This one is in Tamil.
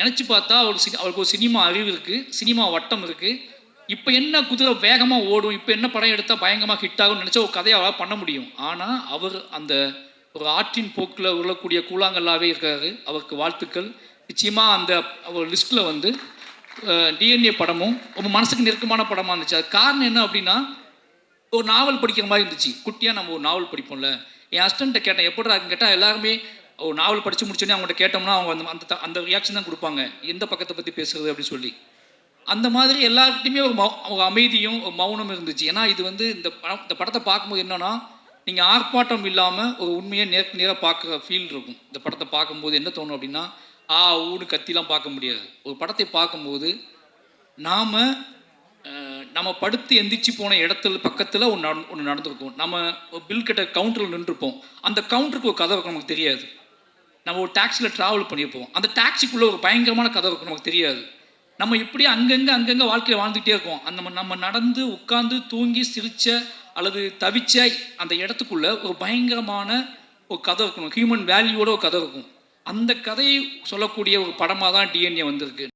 நினச்சி பார்த்தா அவருக்கு ஒரு சினிமா அறிவு இருக்குது, சினிமா வட்டம் இருக்குது. இப்போ என்ன குதிரை வேகமாக ஓடும், இப்போ என்ன படம் எடுத்தால் பயங்கரமாக ஹிட் ஆகும்னு நினச்சா ஒரு கதையை அவரால் பண்ண முடியும். ஆனால் அவர் அந்த ஒரு ஆற்றின் போக்கில் உருளக்கூடிய கூழாங்கல்லாவே இருக்காரு. அவருக்கு வாழ்த்துக்கள். நிச்சயமாக அந்த அவர் லிஸ்ட்டில் வந்து டிஎன்ஏ படமும் ரொம்ப மனசுக்கு நெருக்கமான படமாக இருந்துச்சு. அது காரணம் என்ன அப்படின்னா, ஒரு நாவல் படிக்கிற மாதிரி இருந்துச்சு. குட்டியாக நம்ம ஒரு நாவல் படிப்போம்ல. என் ஹஸ்பண்ட்டை கேட்டேன், எப்படிடா கேட்டால் எல்லாருமே ஒரு நாவல் படித்து முடிச்சோடனே அவங்கள்ட்ட கேட்டோம்னா அவங்க அந்த அந்த ரியாக்ஷன் தான் கொடுப்பாங்க, எந்த பக்கத்தை பற்றி பேசுறது அப்படின்னு சொல்லி. அந்த மாதிரி எல்லாருக்கிட்டையுமே ஒரு அமைதியும் ஒரு மௌனம் இருந்துச்சு. ஏன்னா இது வந்து இந்த படத்தை பார்க்கும்போது என்னன்னா, நீங்கள் ஆர்ப்பாட்டம் இல்லாமல் ஒரு உண்மையை நேருக்கு நேராக பார்க்குற ஃபீல் இருக்கும். இந்த படத்தை பார்க்கும்போது என்ன தோணும் அப்படின்னா, ஊன்னு கத்திலாம் பார்க்க முடியாது. ஒரு படத்தை பார்க்கும்போது நாம் நம்ம படுத்து எந்திரிச்சு போன இடத்துல பக்கத்தில் ஒன்று நடந்திருக்கும். நம்ம பில் கட்ட கவுண்டரில் நின்றுருப்போம். அந்த கவுண்டருக்கு ஒரு கதை இருக்கும், நமக்கு தெரியாது. நம்ம ஒரு டாக்ஸியில் ட்ராவல் பண்ணியிருப்போம். அந்த டாக்ஸிக்குள்ளே ஒரு பயங்கரமான கதை இருக்கும், நமக்கு தெரியாது. நம்ம இப்படி அங்கங்கே வாழ்க்கையில் வாழ்ந்துகிட்டே இருக்கோம். நம்ம நடந்து உட்காந்து தூங்கி சிரிச்ச அல்லது தவிச்ச அந்த இடத்துக்குள்ள ஒரு பயங்கரமான ஒரு கதை இருக்கணும், ஹியூமன் வேல்யூவோட ஒரு கதை இருக்கும். அந்த கதையை சொல்லக்கூடிய ஒரு படமாக தான் டிஎன்ஏ வந்திருக்கு.